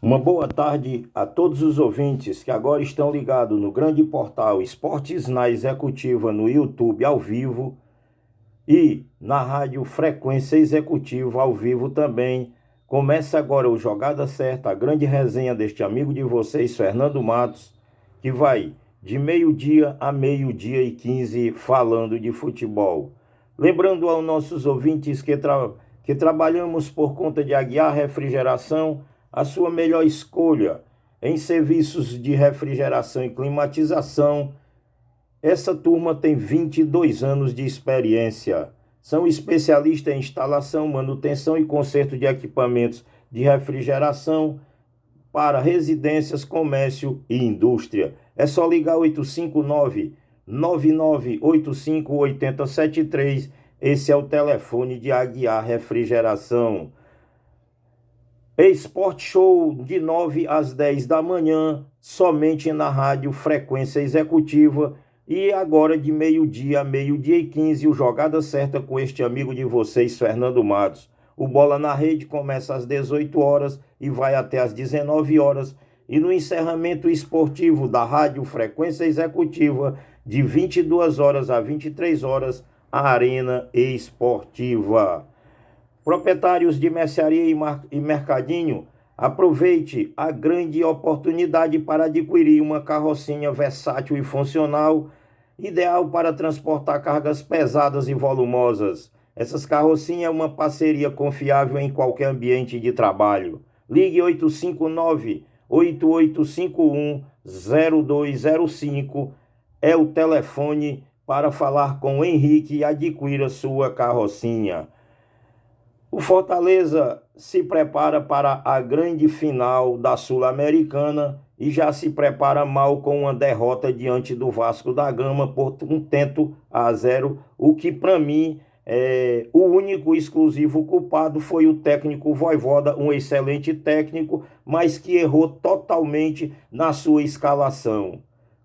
Uma boa tarde a todos os ouvintes que agora estão ligados no grande portal Esportes na Executiva no YouTube ao vivo e na rádio Frequência Executiva ao vivo também. Começa agora o Jogada Certa, a grande resenha deste amigo de vocês, Fernando Matos, que vai de meio-dia a meio-dia e 15 falando de futebol. Lembrando aos nossos ouvintes que trabalhamos por conta de Aguiar Refrigeração, a sua melhor escolha em serviços de refrigeração e climatização. Essa turma tem 22 anos de experiência. São especialistas em instalação, manutenção e conserto de equipamentos de refrigeração para residências, comércio e indústria. É só ligar 859-9985-8073. Esse é o telefone de Aguiar Refrigeração. Esporte Show de 9 às 10 da manhã, somente na rádio Frequência Executiva. E agora de meio-dia a meio-dia e 15, o Jogada Certa com este amigo de vocês, Fernando Matos. O Bola na Rede começa às 18 horas e vai até às 19 horas. E no encerramento esportivo da rádio Frequência Executiva, de 22 horas a 23 horas, a Arena Esportiva. Proprietários de mercearia e mercadinho, aproveite a grande oportunidade para adquirir uma carrocinha versátil e funcional, ideal para transportar cargas pesadas e volumosas. Essas carrocinhas é uma parceria confiável em qualquer ambiente de trabalho. Ligue 859-8851-0205, é o telefone para falar com o Henrique e adquira sua carrocinha. O Fortaleza se prepara para a grande final da Sul-Americana e já se prepara mal com uma derrota diante do Vasco da Gama por 1-0, o que para mim o único exclusivo culpado foi o técnico Vojvoda, um excelente técnico, mas que errou totalmente na sua escalação.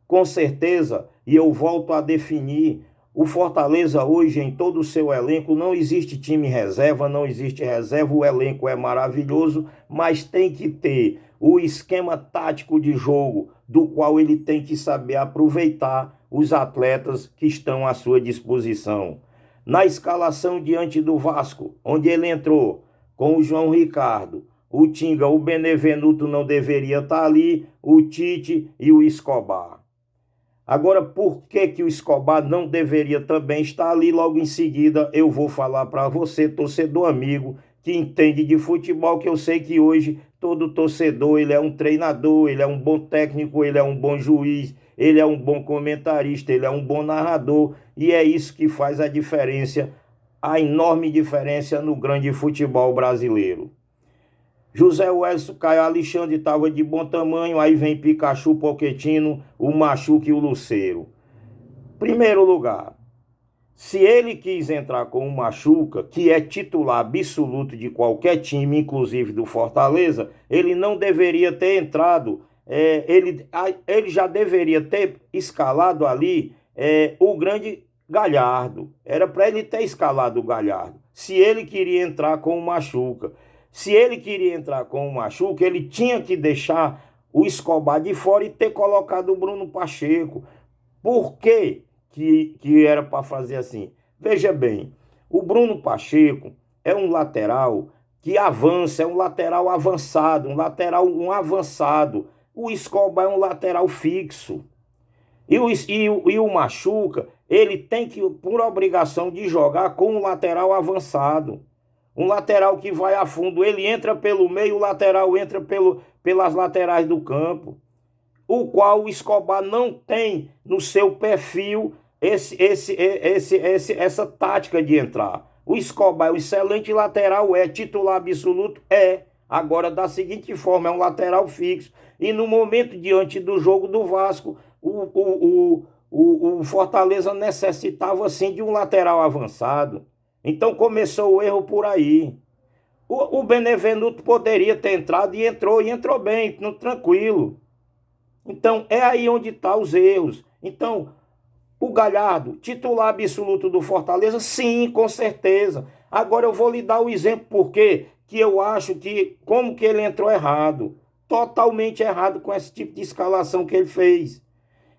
Com certeza, e eu volto a definir, o Fortaleza hoje, em todo o seu elenco, não existe time reserva, não existe reserva, o elenco é maravilhoso, mas tem que ter o esquema tático de jogo, do qual ele tem que saber aproveitar os atletas que estão à sua disposição. Na escalação diante do Vasco, onde ele entrou com o João Ricardo, o Tinga, o Benevenuto não deveria estar ali, o Tite e o Escobar. Agora, por que o Escobar não deveria também estar ali? Logo em seguida eu vou falar para você, torcedor amigo, que entende de futebol, que eu sei que hoje todo torcedor, ele é um treinador, ele é um bom técnico, ele é um bom juiz, ele é um bom comentarista, ele é um bom narrador, e é isso que faz a diferença, a enorme diferença no grande futebol brasileiro. José Wellison, Caio Alexandre estava de bom tamanho, aí vem Pikachu, Pochettino, o Machuca e o Luceiro. Primeiro lugar, se ele quis entrar com o Machuca, que é titular absoluto de qualquer time, inclusive do Fortaleza, ele não deveria ter entrado, ele já deveria ter escalado ali o grande Galhardo. Era para ele ter escalado o Galhardo, se ele queria entrar com o Machuca. Se ele queria entrar com o Machuca, ele tinha que deixar o Escobar de fora e ter colocado o Bruno Pacheco. Por que era para fazer assim? Veja bem, o Bruno Pacheco é um lateral que avança, é um lateral avançado, um avançado. O Escobar é um lateral fixo. E o Machuca, ele tem que, por obrigação de jogar com um lateral avançado. Um lateral que vai a fundo, ele entra pelo meio, o lateral entra pelas laterais do campo, o qual o Escobar não tem no seu perfil essa tática de entrar. O Escobar é um excelente lateral, é titular absoluto, agora da seguinte forma, é um lateral fixo, e no momento diante do jogo do Vasco, o Fortaleza necessitava sim de um lateral avançado. Então começou o erro por aí. O Benevenuto poderia ter entrado e entrou bem, tranquilo. Então é aí onde estão os erros. Então, o Galhardo, titular absoluto do Fortaleza, sim, com certeza. Agora eu vou lhe dar o exemplo porque que eu acho que como que ele entrou errado. totalmente errado com esse tipo de escalação que ele fez.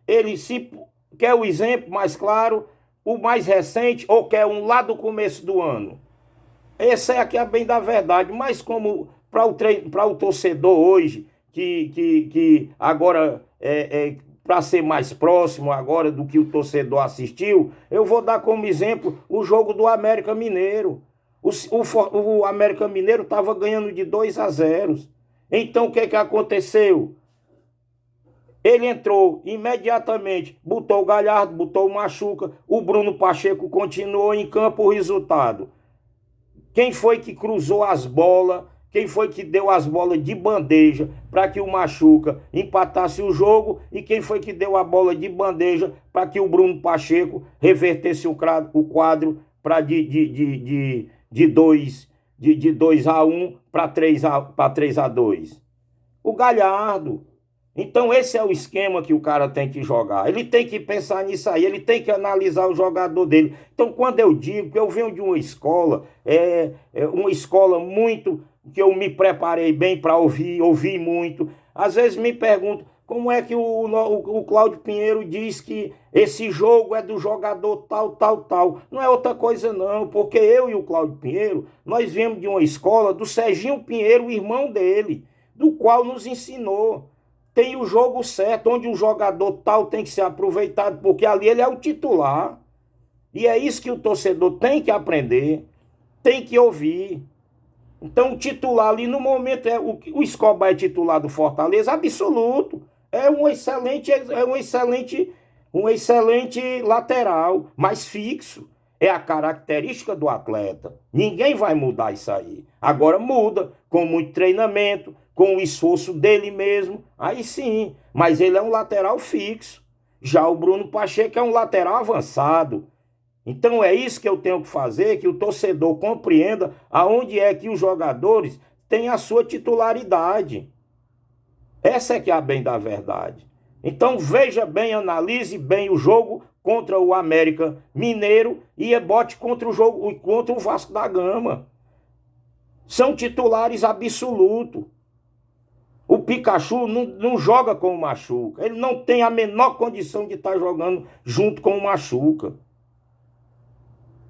Ele se quer o exemplo mais claro, o mais recente, ou quer um lá do começo do ano. Esse é aqui a bem da verdade, mas como para o torcedor hoje, que agora para ser mais próximo agora do que o torcedor assistiu, eu vou dar como exemplo o jogo do América Mineiro. O América Mineiro estava ganhando de 2-0. Então o que aconteceu? Ele entrou imediatamente, botou o Galhardo, botou o Machuca, o Bruno Pacheco continuou em campo. O resultado: quem foi que cruzou as bolas? Quem foi que deu as bolas de bandeja para que o Machuca empatasse o jogo? E quem foi que deu a bola de bandeja para que o Bruno Pacheco revertesse o quadro para de 2-1 para 3-2? O Galhardo. Então esse é o esquema que o cara tem que jogar. Ele tem que pensar nisso aí, ele tem que analisar o jogador dele. Então quando eu digo que eu venho de uma escola, uma escola muito, que eu me preparei bem para ouvi muito. Às vezes me pergunto, como é que o Cláudio Pinheiro diz que esse jogo é do jogador tal? Não é outra coisa não, porque eu e o Cláudio Pinheiro, nós viemos de uma escola do Serginho Pinheiro, o irmão dele, do qual nos ensinou. Tem o jogo certo, onde o jogador tal tem que ser aproveitado, porque ali ele é o titular. E é isso que o torcedor tem que aprender, tem que ouvir. Então o titular ali no momento, o Escobar é titular do Fortaleza, absoluto. É um excelente lateral, mas fixo. É a característica do atleta. Ninguém vai mudar isso aí. Agora muda, com muito treinamento, com o esforço dele mesmo, aí sim. Mas ele é um lateral fixo. Já o Bruno Pacheco é um lateral avançado. Então é isso que eu tenho que fazer, que o torcedor compreenda aonde é que os jogadores têm a sua titularidade. Essa é que é a bem da verdade. Então veja bem, analise bem o jogo contra o América Mineiro e bote contra o Vasco da Gama. São titulares absolutos. O Pikachu não joga com o Machuca. Ele não tem a menor condição de estar jogando junto com o Machuca.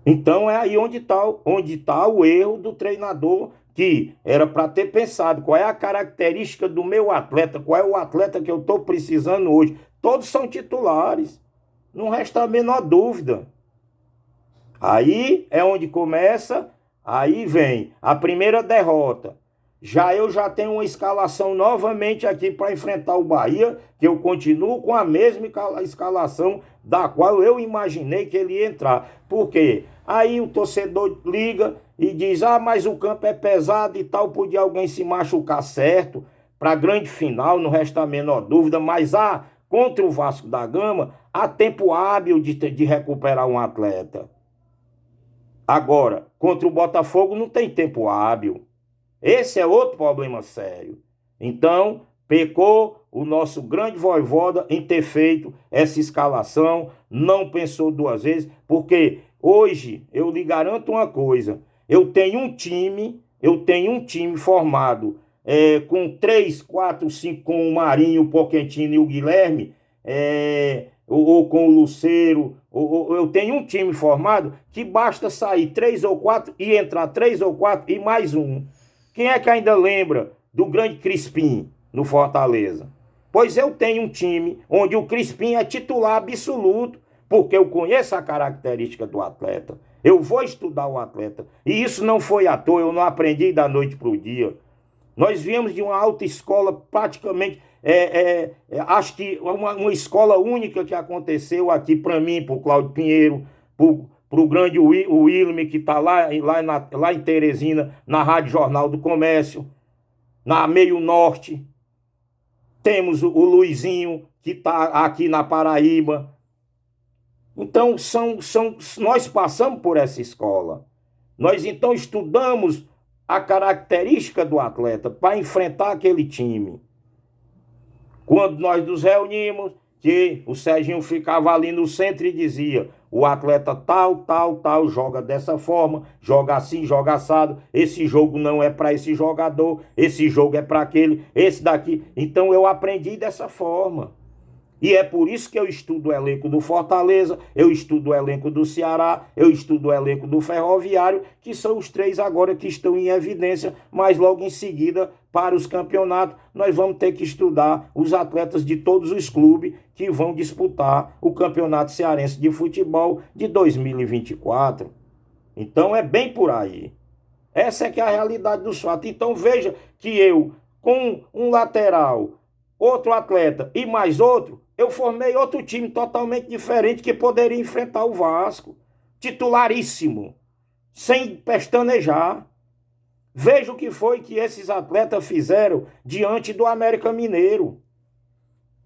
Então é aí onde está o erro do treinador, que era para ter pensado qual é a característica do meu atleta, qual é o atleta que eu estou precisando hoje. Todos são titulares, não resta a menor dúvida. Aí é onde começa, aí vem a primeira derrota. Eu já tenho uma escalação novamente aqui para enfrentar o Bahia, que eu continuo com a mesma escalação da qual eu imaginei que ele ia entrar. Por quê? Aí o torcedor liga e diz, mas o campo é pesado e tal, podia alguém se machucar, certo, para a grande final, não resta a menor dúvida, mas contra o Vasco da Gama, há tempo hábil de recuperar um atleta. Agora, contra o Botafogo não tem tempo hábil. Esse é outro problema sério. Então, pecou o nosso grande Vojvoda em ter feito essa escalação, não pensou duas vezes, porque hoje eu lhe garanto uma coisa, eu tenho um time formado com 3, 4, 5, com o Marinho, o Pochettino e o Guilherme, ou com o Lucero, eu tenho um time formado que basta sair 3 ou 4 e entrar 3 ou 4 e mais um. Quem é que ainda lembra do grande Crispim no Fortaleza? Pois eu tenho um time onde o Crispim é titular absoluto, porque eu conheço a característica do atleta. Eu vou estudar o atleta. E isso não foi à toa, eu não aprendi da noite para o dia. Nós viemos de uma autoescola praticamente, acho que uma escola única que aconteceu aqui para mim, para o Cláudio Pinheiro, para o grande Wilmer, que está lá em Teresina, na Rádio Jornal do Comércio, na Meio Norte. Temos o Luizinho, que está aqui na Paraíba. Então, nós passamos por essa escola. Nós, então, estudamos a característica do atleta para enfrentar aquele time. Quando nós nos reunimos, que o Serginho ficava ali no centro e dizia, o atleta tal, joga dessa forma, joga assim, joga assado, esse jogo não é para esse jogador, esse jogo é para aquele, esse daqui. Então eu aprendi dessa forma. E é por isso que eu estudo o elenco do Fortaleza, eu estudo o elenco do Ceará, eu estudo o elenco do Ferroviário, que são os três agora que estão em evidência, mas logo em seguida, para os campeonatos, nós vamos ter que estudar os atletas de todos os clubes que vão disputar o Campeonato Cearense de Futebol de 2024. Então é bem por aí. Essa é que é a realidade dos fatos. Então veja que eu, com um lateral, outro atleta e mais outro, eu formei outro time totalmente diferente que poderia enfrentar o Vasco. Titularíssimo, sem pestanejar. Veja o que foi que esses atletas fizeram diante do América Mineiro,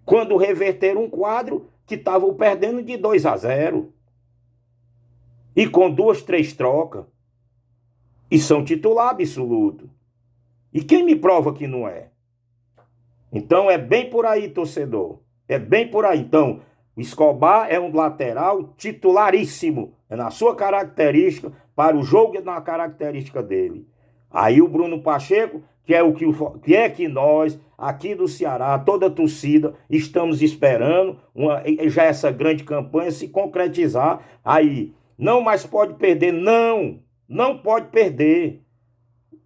quando reverteram um quadro que estavam perdendo de 2-0. E com 2, 3 trocas. E são titular absoluto. E quem me prova que não é? Então é bem por aí, torcedor. É bem por aí. Então, o Escobar é um lateral titularíssimo. É na sua característica, para o jogo e na característica dele. Aí o Bruno Pacheco, que nós, aqui do Ceará, toda a torcida, estamos esperando já essa grande campanha se concretizar. Aí, não mais pode perder, não pode perder.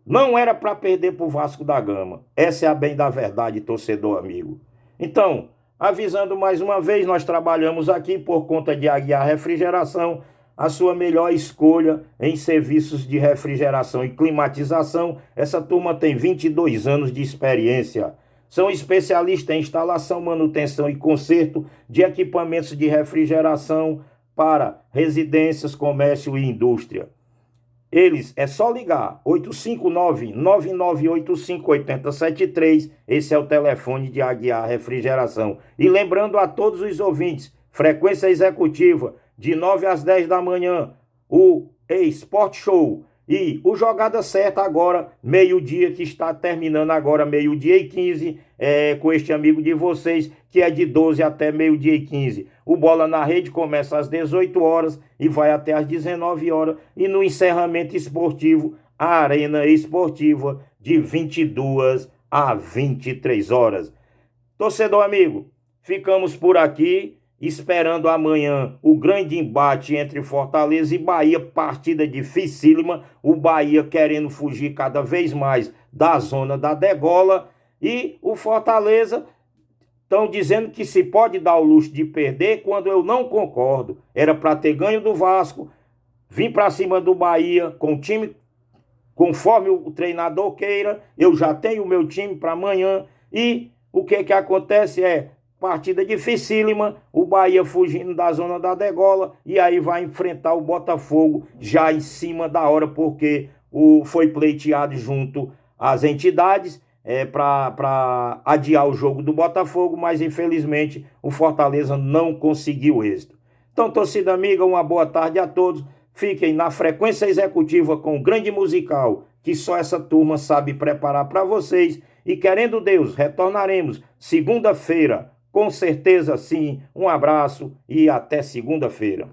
Não era para perder para o Vasco da Gama. Essa é a bem da verdade, torcedor amigo. Então, avisando mais uma vez, nós trabalhamos aqui por conta de Aguiar Refrigeração, a sua melhor escolha em serviços de refrigeração e climatização. Essa turma tem 22 anos de experiência. São especialistas em instalação, manutenção e conserto de equipamentos de refrigeração para residências, comércio e indústria. Eles, é só ligar, 859-9985-8073, esse é o telefone de Aguiar Refrigeração. E lembrando a todos os ouvintes, frequência executiva, de 9 às 10 da manhã, o Sport Show. E o Jogada Certa agora, meio-dia, que está terminando agora, meio-dia e 15, com este amigo de vocês, que é de 12 até meio-dia e 15. O Bola na Rede começa às 18 horas e vai até às 19 horas. E no encerramento esportivo, a Arena Esportiva, de 22 a 23 horas. Torcedor amigo, ficamos por aqui, esperando amanhã o grande embate entre Fortaleza e Bahia, partida dificílima, o Bahia querendo fugir cada vez mais da zona da degola, e o Fortaleza estão dizendo que se pode dar o luxo de perder, quando eu não concordo. Era para ter ganho do Vasco, vir para cima do Bahia com o time conforme o treinador queira. Eu já tenho o meu time para amanhã, e o que acontece é partida dificílima, o Bahia fugindo da zona da degola, e aí vai enfrentar o Botafogo já em cima da hora, porque foi pleiteado junto às entidades para adiar o jogo do Botafogo, mas infelizmente o Fortaleza não conseguiu êxito. Então, torcida amiga, uma boa tarde a todos. Fiquem na frequência executiva com o grande musical que só essa turma sabe preparar para vocês. E querendo Deus, retornaremos segunda-feira. Com certeza sim. Um abraço e até segunda-feira.